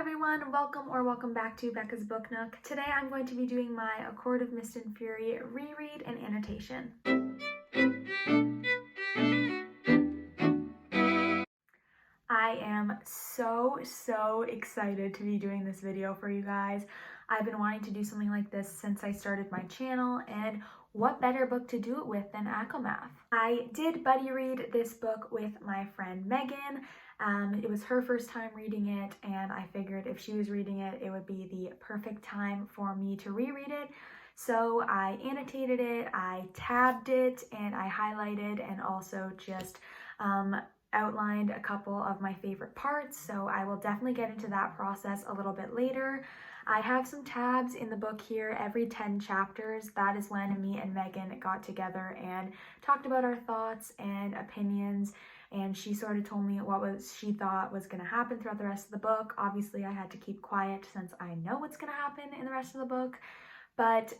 everyone, welcome back to Becca's Book Nook. Today I'm going to be doing my A Court of Mist and Fury reread and annotation. I am so excited to be doing this video for you guys. I've been wanting to do something like this since I started my channel, and what better book to do it with than ACOMAF? I did buddy read this book with my friend Megan. It was her first time reading it, and I figured if she was reading it, it would be the perfect time for me to reread it. So I annotated it, I tabbed it, and I highlighted and also just outlined a couple of my favorite parts. So I will definitely get into that process a little bit later. I have some tabs in the book here. Every 10 chapters, that is when me and Megan got together and talked about our thoughts and opinions, and she sort of told me what she thought was going to happen throughout the rest of the book. Obviously, I had to keep quiet since I know what's going to happen in the rest of the book, but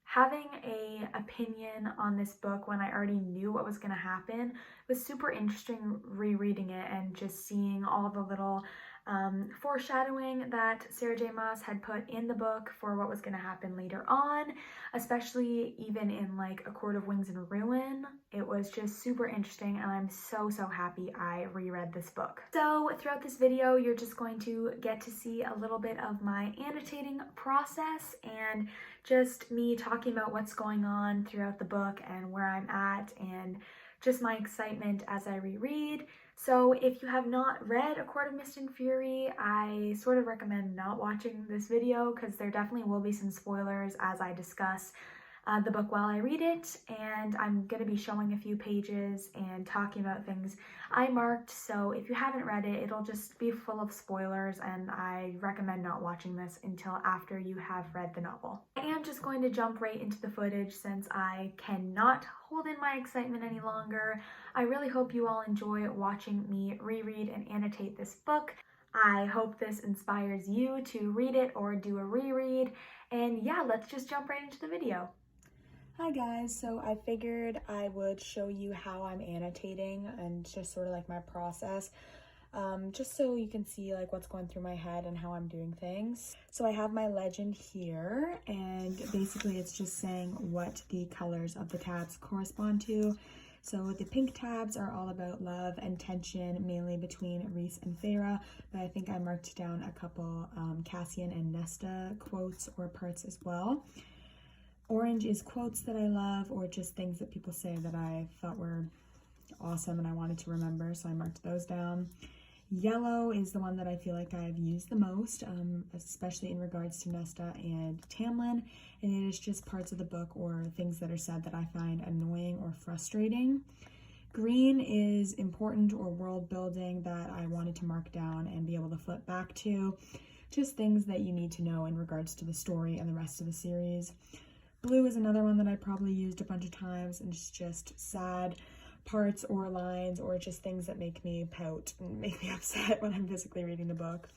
having an opinion on this book when I already knew what was going to happen was super interesting rereading it and just seeing all the little foreshadowing that Sarah J. Maas had put in the book for what was going to happen later on, especially even in like A Court of Wings and Ruin. It was just super interesting, and I'm so happy I reread this book. So throughout this video, you're just going to get to see a little bit of my annotating process and just me talking about what's going on throughout the book and where I'm at and just my excitement as I reread. So if you have not read A Court of Mist and Fury, I sort of recommend not watching this video because there definitely will be some spoilers as I discuss the book while I read it, and I'm going to be showing a few pages and talking about things I marked, so if you haven't read it, it'll just be full of spoilers, and I recommend not watching this until after you have read the novel. I am just going to jump right into the footage since I cannot hold in my excitement any longer. I really hope you all enjoy watching me reread and annotate this book. I hope this inspires you to read it or do a reread, and yeah, let's just jump right into the video. Hi guys, so I figured I would show you how I'm annotating and just sort of like my process, just so you can see like what's going through my head and how I'm doing things. So I have my legend here, and basically it's just saying what the colors of the tabs correspond to. So the pink tabs are all about love and tension, mainly between Rhys and Feyre, but I think I marked down a couple Cassian and Nesta quotes or parts as well. Orange is quotes that I love or just things that people say that I thought were awesome and I wanted to remember, so I marked those down. Yellow is the one that I feel like I've used the most, especially in regards to Nesta and Tamlin, and it is just parts of the book or things that are said that I find annoying or frustrating. Green is important or world building that I wanted to mark down and be able to flip back to, just things that you need to know in regards to the story and the rest of the series. Blue is another one that I probably used a bunch of times, and it's just sad parts or lines or just things that make me pout and make me upset when I'm physically reading the book.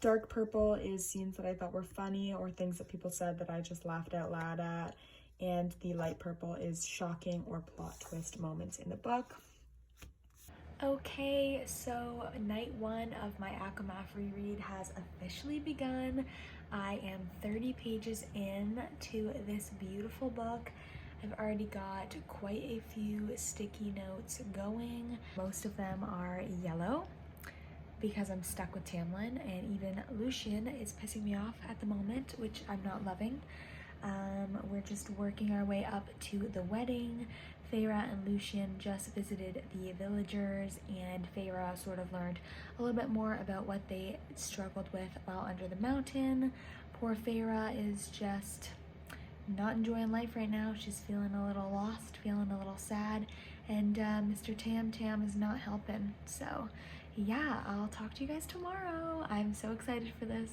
Dark purple is scenes that I thought were funny or things that people said that I just laughed out loud at. And the light purple is shocking or plot twist moments in the book. Okay, so night one of my ACOMAF reread has officially begun. I am 30 pages in to this beautiful book. I've already got quite a few sticky notes going. Most of them are yellow because I'm stuck with Tamlin, and even Lucien is pissing me off at the moment, which I'm not loving. We're just working our way up to the wedding. Feyre and Lucien just visited the villagers, and Feyre sort of learned a little bit more about what they struggled with while under the mountain. Poor Feyre is just not enjoying life right now. She's feeling a little lost, feeling a little sad, and Mr. Tam is not helping. So yeah, I'll talk to you guys tomorrow. I'm so excited for this.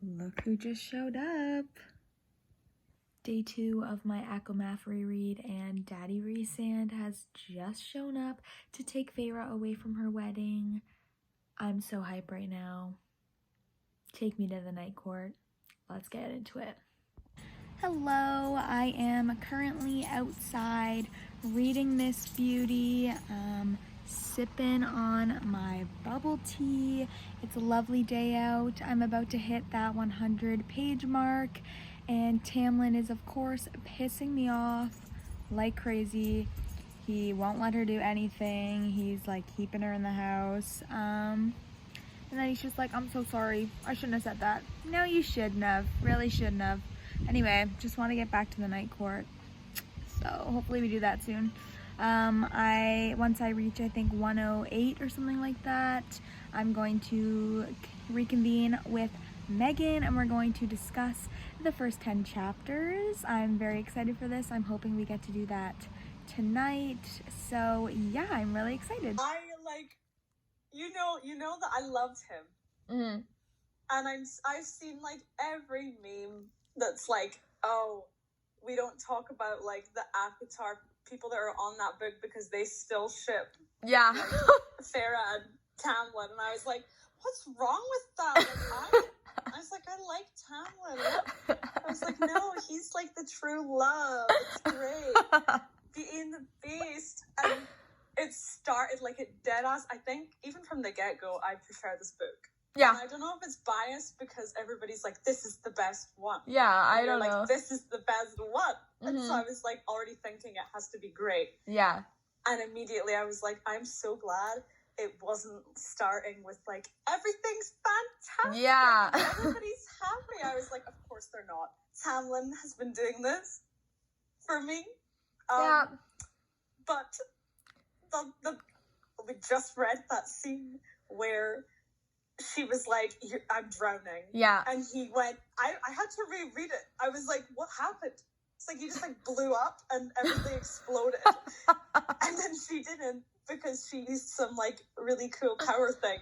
Look who just showed up. Day 2 of my ACOMAF reread, and Daddy Rhysand has just shown up to take Feyre away from her wedding. I'm so hype right now. Take me to the night court. Let's get into it. Hello, I am currently outside reading this beauty. sipping on my bubble tea. It's a lovely day out. I'm about to hit that 100-page mark, and Tamlin is of course pissing me off like crazy. He won't let her do anything. He's like keeping her in the house. And then he's just like, I'm so sorry. I shouldn't have said that. No, you shouldn't have. Really shouldn't have. Anyway, just want to get back to the night court. So hopefully we do that soon. Once I reach, I think 108 or something like that, I'm going to reconvene with Megan and we're going to discuss the first 10 chapters. I'm very excited for this. I'm hoping we get to do that tonight. So yeah, I'm really excited. You know that I loved him. And I've seen like every meme that's like, oh, we don't talk about like the Avatar people that are on that book because they still ship. Yeah. Like, Farah and Tamlin, and I was like, what's wrong with that? Like, I was like, I like Tamlin. I was like, no, he's like the true love. It's great. Being the Beast. And it started like it dead ass. I think even from the get-go, I prefer this book. Yeah. And I don't know if it's biased because everybody's like, this is the best one. Yeah, I don't know. This is the best one. And so I was like already thinking it has to be great. Yeah. And immediately I was like, I'm so glad it wasn't starting with like, everything's fantastic. Yeah. Everybody's happy. I was like, of course they're not. Tamlin has been doing this for me. Yeah. But we just read that scene where she was like, I'm drowning. Yeah. And he went, I had to reread it. I was like, what happened? It's like, he just like blew up and everything exploded. And then she didn't because she used some like really cool power thing.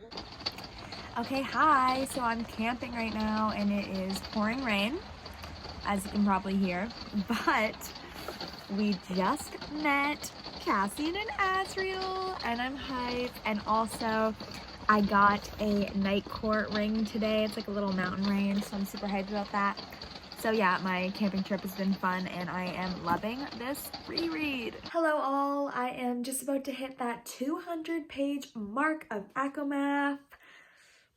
Okay, hi. So I'm camping right now and it is pouring rain, as you can probably hear. But we just met Cassian and Asriel and I'm hyped. And also, I got a night court ring today. It's like a little mountain range, so I'm super hyped about that. So yeah, my camping trip has been fun and I am loving this reread. Hello all, I am just about to hit that 200-page mark of ACOMAF.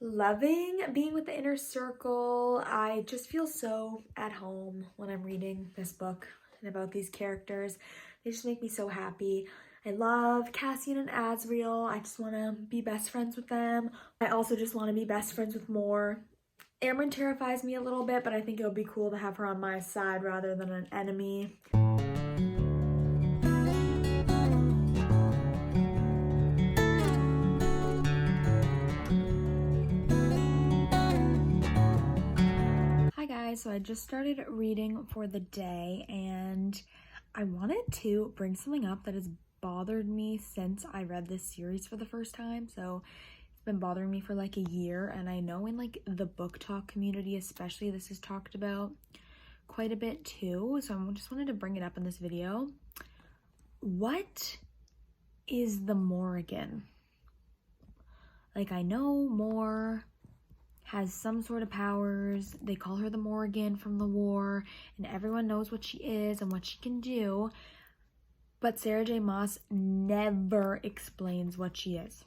Loving being with the inner circle. I just feel so at home when I'm reading this book and about these characters. They just make me so happy. I love Cassian and Asriel. I just want to be best friends with them. I also just want to be best friends with Mor. Amryn terrifies me a little bit, but I think it would be cool to have her on my side rather than an enemy. Hi guys, so I just started reading for the day and I wanted to bring something up that has bothered me since I read this series for the first time. So it's been bothering me for like a year, and I know in like the book talk community especially this is talked about quite a bit too, so I just wanted to bring it up in this video. What is the Morrigan? Like, I know Mor has some sort of powers. They call her the Morrigan from the war, and everyone knows what she is and what she can do. But Sarah J. Maas never explains what she is.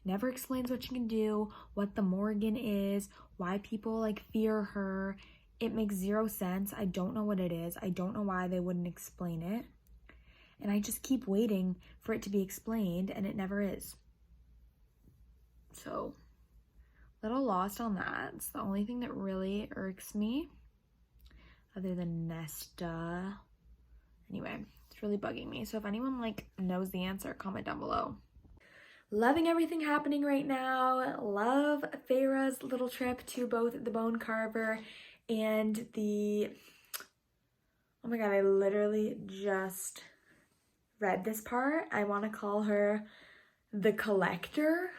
Never explains what she can do, what the Morrigan is, why people like fear her. It makes zero sense. I don't know what it is. I don't know why they wouldn't explain it. And I just keep waiting for it to be explained, and it never is. So, a little lost on that. It's the only thing that really irks me, other than Nesta. Anyway, it's really bugging me. So if anyone like knows the answer, comment down below. Loving everything happening right now. Love Farah's little trip to both the Bone Carver and the... Oh my god, I literally just read this part. I want to call her the Collector,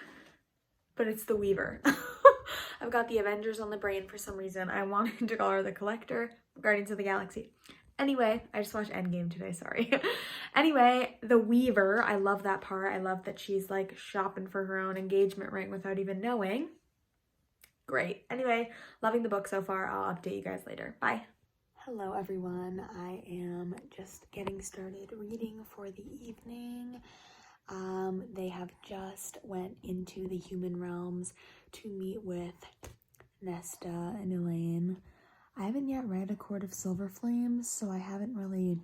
but it's the Weaver. I've got the Avengers on the brain for some reason. I wanted to call her the Collector, Guardians of the Galaxy. Anyway, I just watched Endgame today, sorry. Anyway, the Weaver, I love that part. I love that she's like shopping for her own engagement ring without even knowing. Great. Anyway, loving the book so far. I'll update you guys later. Bye. Hello everyone. I am just getting started reading for the evening. They have just went into the human realms to meet with Nesta and Elaine. I haven't yet read A Court of Silver Flames, so I haven't really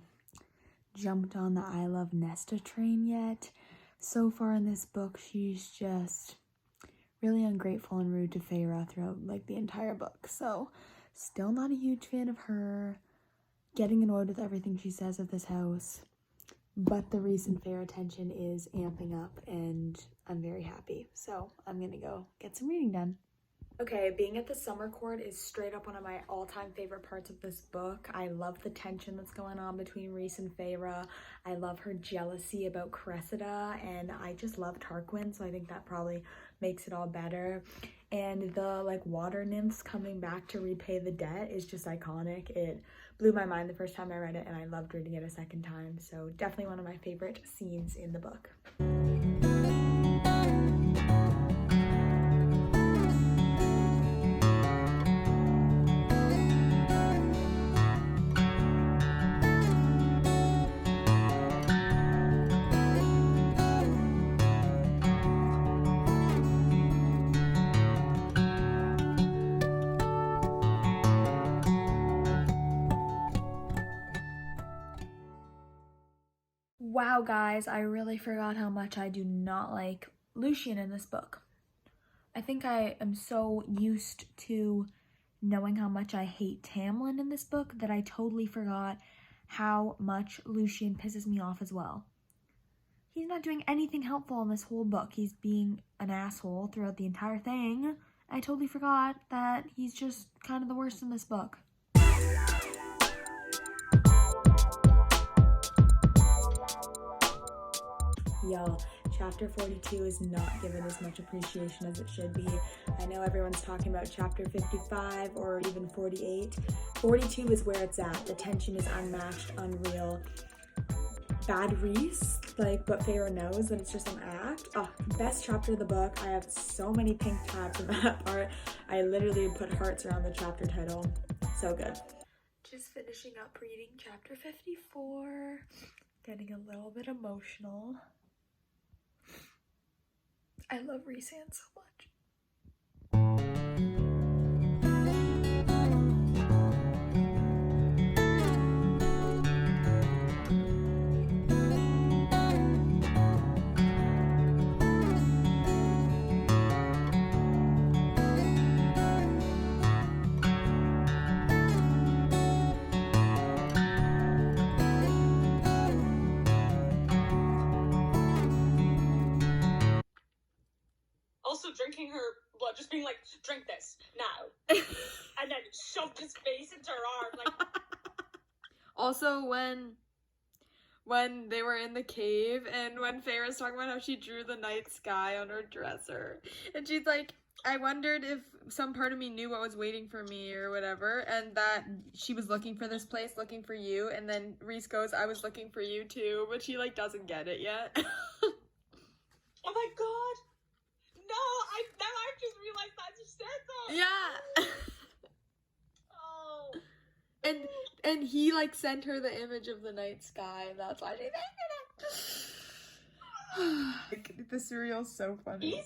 jumped on the I Love Nesta train yet. So far in this book, she's just really ungrateful and rude to Feyre throughout like the entire book. So still not a huge fan of her, getting annoyed with everything she says at this house. But the recent Feyre tension is amping up and I'm very happy. So I'm gonna go get some reading done. Okay, being at the summer court is straight up one of my all-time favorite parts of this book. I love the tension that's going on between Rhys and Feyre. I love her jealousy about Cressida, and I just love Tarquin, so I think that probably makes it all better. And the like water nymphs coming back to repay the debt is just iconic. It blew my mind the first time I read it, and I loved reading it a second time. So definitely one of my favorite scenes in the book. Wow, guys, I really forgot how much I do not like Lucien in this book. I think I am so used to knowing how much I hate Tamlin in this book that I totally forgot how much Lucien pisses me off as well. He's not doing anything helpful in this whole book. He's being an asshole throughout the entire thing. I totally forgot that he's just kind of the worst in this book. Y'all, chapter 42 is not given as much appreciation as it should be. I know everyone's talking about chapter 55 or even 48. 42 is where it's at. The tension is unmatched, unreal. Bad Rhys, like, but Feyre knows that it's just an act. Oh, best chapter of the book. I have so many pink tabs in that part. I literally put hearts around the chapter title. So good. Just finishing up reading chapter 54. Getting a little bit emotional. I love Rhysand so much. Also drinking her blood, just being like, drink this now, and then shoved his face into her arm, like. Also, when they were in the cave and when Feyre's talking about how she drew the night sky on her dresser, and she's like, I wondered if some part of me knew what was waiting for me or whatever, and that she was looking for this place, looking for you, and then Rhys goes, I was looking for you too, but she like doesn't get it yet. Oh my god! No, now I just realized that you said that. Yeah. Oh. And he like sent her the image of the night sky, and that's why she thinking it. The cereal's so funny.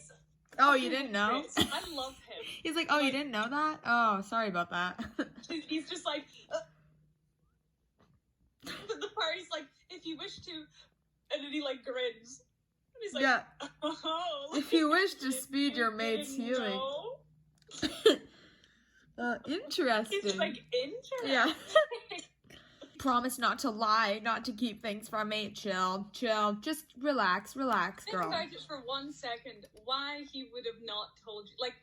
Oh, you didn't know? I love him. He's like, oh, you didn't know that? Oh, sorry about that. He's just like, the part he's like, if you wish to, and then he like grins. And he's like, yeah. Oh, if you wish to speed your mate's healing. Interesting. He's like, interesting. Yeah. Promise not to lie, not to keep things from me. Chill. Just relax, girl. Think about it for 1 second. Why he would have not told you? Like,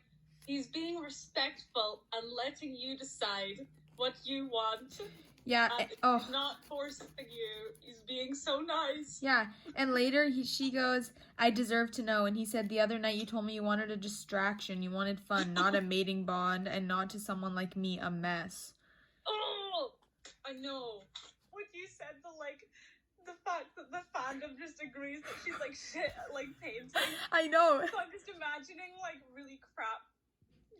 he's being respectful and letting you decide what you want. Yeah. He's not forcing you. He's being so nice. Yeah. And later she goes, I deserve to know. And he said, the other night you told me you wanted a distraction. You wanted fun, not a mating bond, and not to someone like me, a mess. Oh, I know. What you said, the fact that the fandom just agrees that she's like shit at like painting. I know. So I'm just imagining like really crap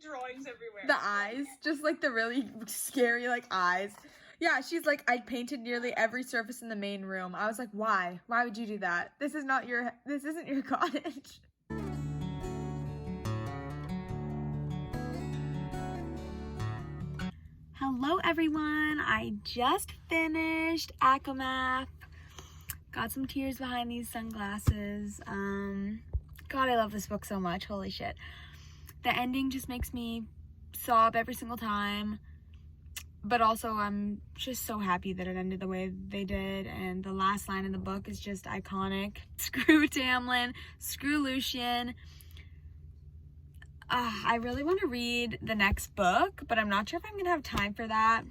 drawings everywhere. The eyes, just like the really scary like eyes. Yeah, she's like, I painted nearly every surface in the main room. I was like, why? Why would you do that? This isn't your cottage. Hello everyone, I just finished ACOMAF. Got some tears behind these sunglasses. God, I love this book so much, holy shit. The ending just makes me sob every single time, but also I'm just so happy that it ended the way they did, and the last line in the book is just iconic. Screw Tamlin, screw Lucien. I really want to read the next book, but I'm not sure if I'm gonna have time for that.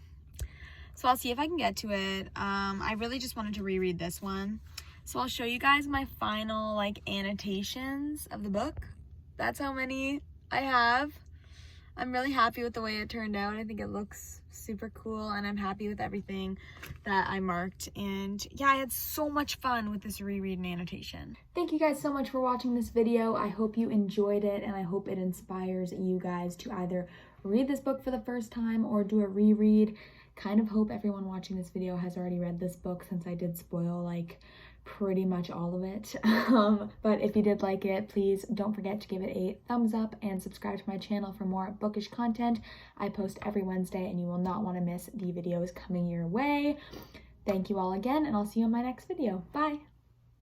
So I'll see if I can get to it. I really just wanted to reread this one. So I'll show you guys my final like annotations of the book. That's how many I have. I'm really happy with the way it turned out. I think it looks super cool, and I'm happy with everything that I marked. And yeah, I had so much fun with this reread and annotation. Thank you guys so much for watching this video. I hope you enjoyed it, and I hope it inspires you guys to either read this book for the first time or do a reread. Kind of hope everyone watching this video has already read this book, since I did spoil like pretty much all of it. But if you did like it, please don't forget to give it a thumbs up and subscribe to my channel for more bookish content. I post every Wednesday, and you will not want to miss the videos coming your way. Thank you all again, and I'll see you in my next video. Bye!